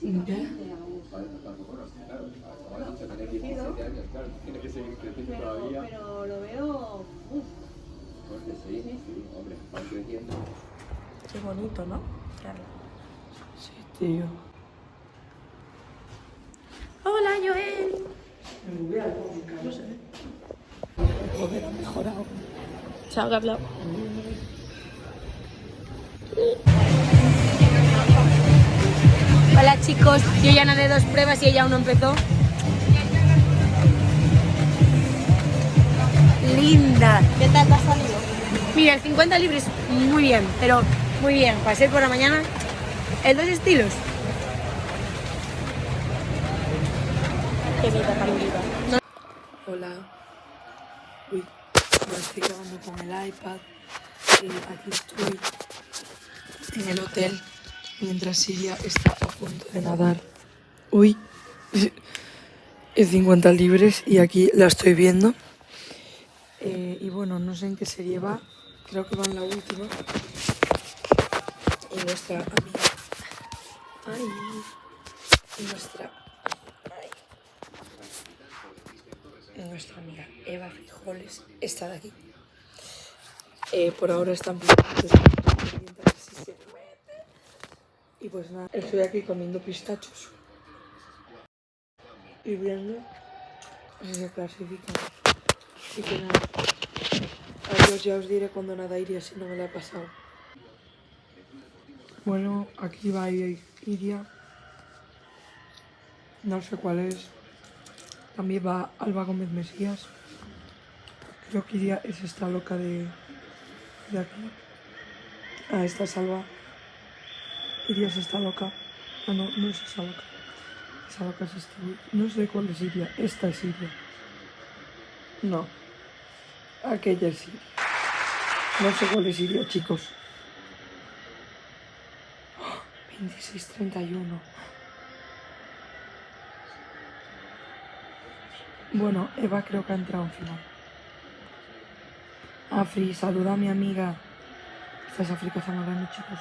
¿Ya? Tiene que seguir creciendo todavía. Pero lo veo... Porque sí, hombre, va creciendo. Qué bonito, ¿no? Claro. Sí, tío. Hola, Joel. No sé. Joder, ha mejorado. Chao, Carla. Hola, chicos. Yo ya nadé 2 pruebas y ella aún no empezó. Linda. ¿Qué tal te ha salido? Mira, el 50 libres, muy bien, pero muy bien. Para ser por la mañana, el 2 estilos. Qué vida tan viva. No. Hola. Uy, lo estoy grabando con el iPad. Aquí estoy en el hotel mientras Siria está a punto de nadar. Uy, es 50 libres y aquí la estoy viendo. Y bueno, no sé en qué serie va. Creo que va en la última. Y nuestra amiga. Ay. Y nuestra. Ay. Y nuestra amiga Eva Frijoles está de aquí. Por ahora están pendientes a ver si se mete. Y pues nada, estoy aquí comiendo pistachos. Y viendo si se clasifican. Y que nada. Adiós, ya os diré cuando nada iría si no me la he pasado. Bueno, aquí va Iria. No sé cuál es. También va Alba Gómez Mesías. Creo que Iria es esta loca de aquí. Ah, esta es Alba. Iria es esta loca. Ah, no, no es esa loca. Esa loca es esta. No sé cuál es Iria. Esta es Iria. No. Aquella es Iria. No sé cuál es Iria, chicos. 26:31. Bueno, Eva creo que ha entrado en final. Afri, saluda a mi amiga. Esta es África Zamorano, chicos.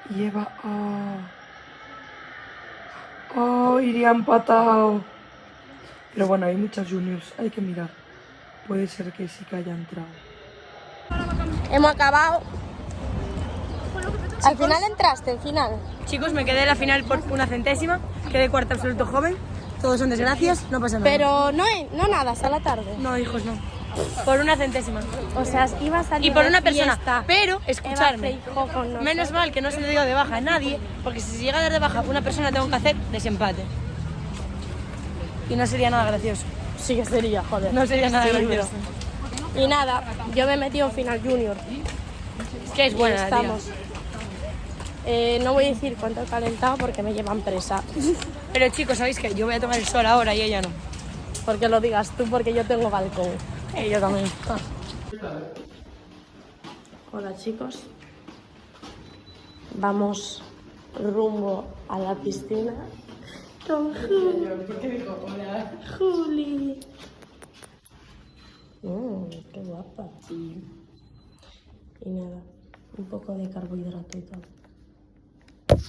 Y Eva... ¡Oh! Iría empatado. Pero bueno, hay muchas juniors, hay que mirar. Puede ser que sí que haya entrado. Hemos acabado. Al final entraste, al final. Chicos, me quedé en la final por 1 centésima. Quedé cuarto absoluto joven. Todos son desgracias, no pasa nada. Pero no nadas a la tarde. No, hijos, no. Por 1 centésima. O sea, iba a salir Y por de una persona. fiesta. Pero, Eva escucharme. Feijó con nosotros. Menos mal que no se le dio de baja a nadie, porque si se llega a dar de baja a una persona tengo que hacer desempate. Y no sería nada gracioso. Sí que sería, joder. No sería nada Sí, gracioso. Y nada, yo me he metido en final junior. Es que es Y buena la tía. estamos. No voy a decir cuánto he calentado porque me llevan presa. Pero chicos, ¿sabéis qué? Yo voy a tomar el sol ahora y ella no. Porque lo digas tú, porque yo tengo balcón. Y yo también. Hola chicos. Vamos rumbo a la piscina con Juli. ¿Por qué dijo hola? Juli. Qué guapa. Y nada, un poco de carbohidrato y tal.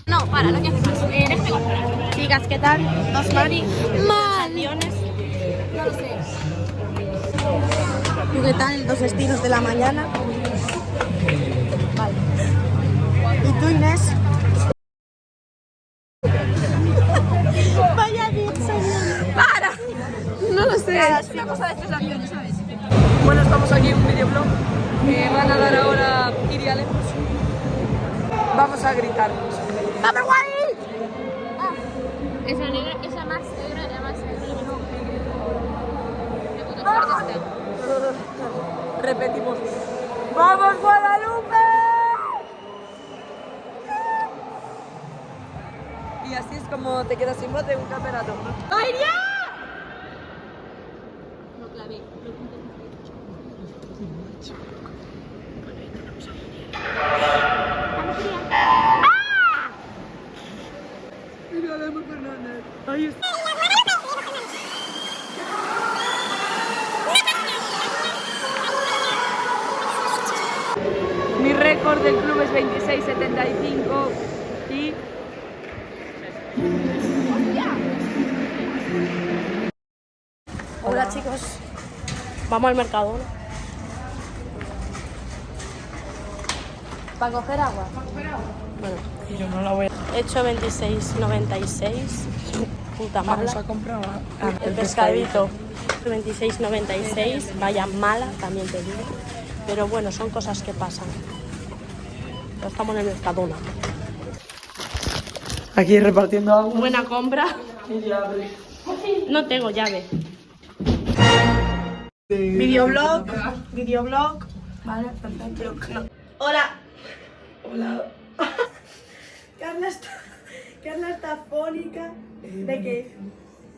No, para, no quiero hacer más. Déjame controlar. Chicas, ¿qué tal? ¿Dos Mari? Mal. No lo sé. ¿Tú qué tal? 2 estilos de la mañana. Vale. ¿Y tú, Inés? Vaya bien, señor. ¡Para! No lo sé. Es una cosa de estresación, ¿sabes? Bueno, estamos aquí en un videoblog. Van a dar ahora Iriale. Vamos a gritar. ¡Vamos, guay! Esa negra, esa más negra, la más negra. Qué puto fuerte está. Repetimos. ¡Vamos, Guadalupe! Y así es como te quedas sin voz de un campeonato. ¡Ay, ya! Lo clavé. Mira, Lema Fernández. Ahí está. Mi récord del club es 26,75 y Nada, chicos. Vamos al Mercadona. ¿Para coger agua? Bueno, Yo no la voy a... he hecho 26,96. Puta mala. Vamos a comprar El pescadito. 26,96. Vaya mala, también te digo. Pero bueno, son cosas que pasan. Pero estamos en el Mercadona. Aquí repartiendo agua. Buena compra. No tengo llave. Videoblog. Vale, perfecto. Hola. Hola. Carla está fónica. ¿De qué?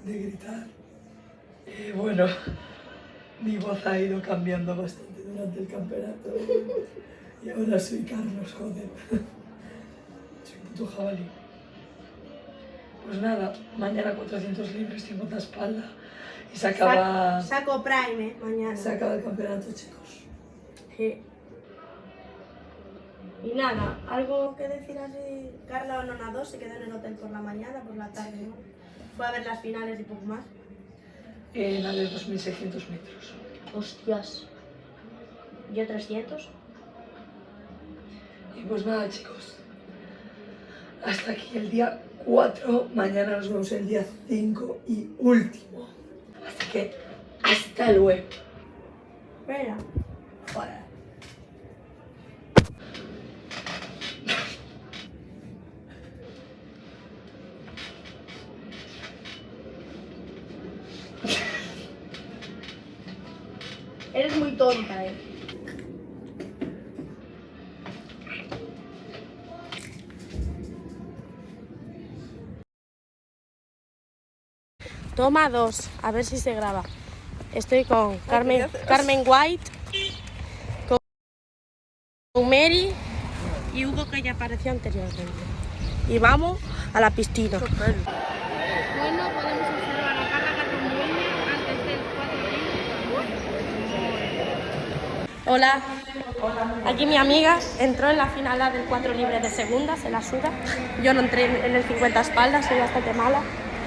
De gritar. Bueno, mi voz ha ido cambiando bastante durante el campeonato. Y ahora soy Carlos, joder. Soy puto jabalí. Pues nada, mañana 400 libres, 50 espalda. Y se acaba... Saco Prime, mañana. Se acaba el campeonato, chicos. Sí. Y nada, algo que decir así. Carla no nadó, se quedó en el hotel por la mañana, por la tarde, ¿no? Fue a ver las finales y poco más. La de 2600 metros. Hostias. ¿Yo 300? Y pues nada, chicos. Hasta aquí el día 4. Mañana nos vemos el día 5 y último. Así que hasta luego. Espera. Joder. Eres muy tonta, Toma 2, a ver si se graba. Estoy con Carmen White, con Mary y Hugo, que ya apareció anteriormente. Y vamos a la piscina. Bueno, podemos observar a Carla Cataluña antes del 4 Hola. Aquí mi amiga entró en la final del 4 libre de segunda, se la suda. Yo no entré en el 50 espaldas, soy bastante mala,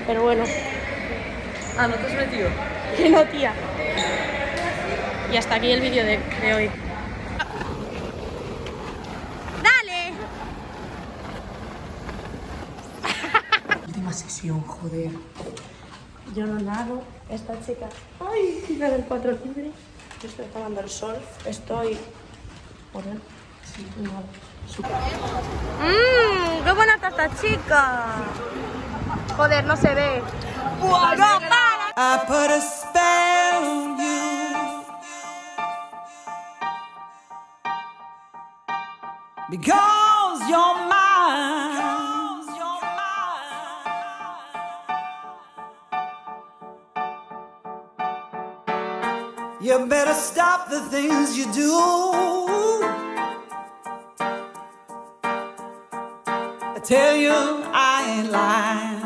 pero bueno. Ah, ¿no te has metido? Que no, tía. Y hasta aquí el vídeo de hoy. ¡Dale! Última sesión, joder. Yo no nado. Esta chica. ¡Ay! La del 4 libre. Yo estoy tomando el sol. Estoy. Joder. Sí, nada. ¡Qué buena está esta chica! Joder, no se ve. ¡No, para! I put a spell on you because you're mine. You better stop the things you do. I tell you I ain't lying.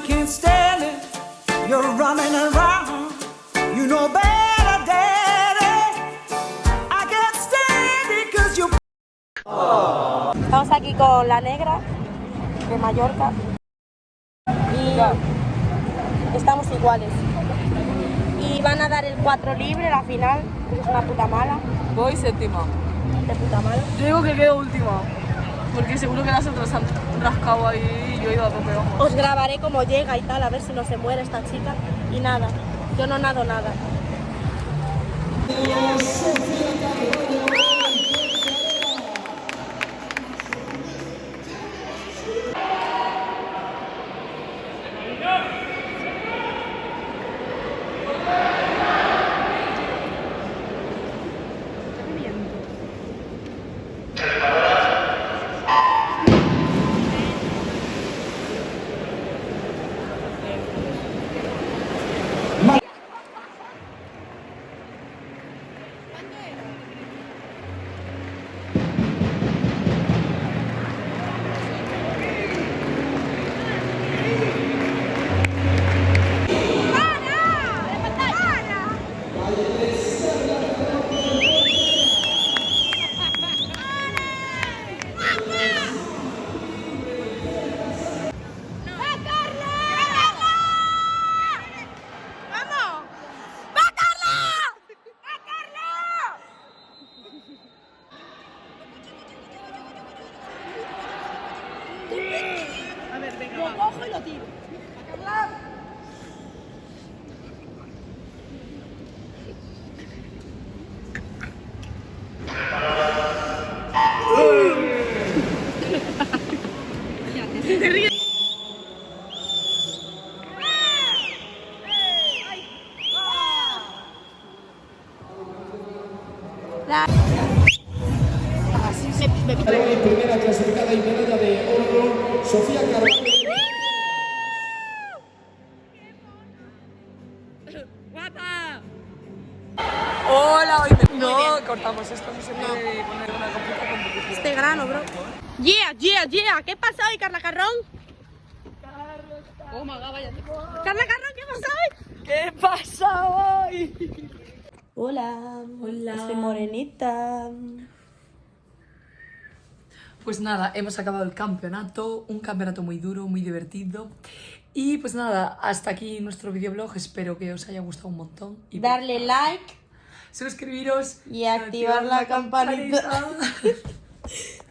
Can't stand it, you're running around, you know better, daddy. I can't stand it cause you... Estamos aquí con la negra de Mallorca y estamos iguales. Y van a dar el 4 libre, la final, que es una puta mala. Voy séptima. De puta mala. Yo digo que quedo última, porque seguro que las otras han rascado ahí y yo he ido a tope. Os grabaré cómo llega y tal, a ver si no se muere esta chica. Y nada, yo no nado nada. Primera clasificada y medalla de oro, Sofía Carvalho. Hola, hoy no cortamos esto, no se puede poner una copita con publicidad. Este grano, bro. Yeah. ¿Qué pasa hoy, Carla Carrón? Oh my god, vaya. Carla Carrón, ¿qué pasa hoy? ¿Qué pasa hoy? Hola. Estoy morenita. Pues nada, hemos acabado el campeonato, un campeonato muy duro, muy divertido. Y pues nada, hasta aquí nuestro videoblog, espero que os haya gustado un montón. Y Darle like suscribiros y activar la campanita.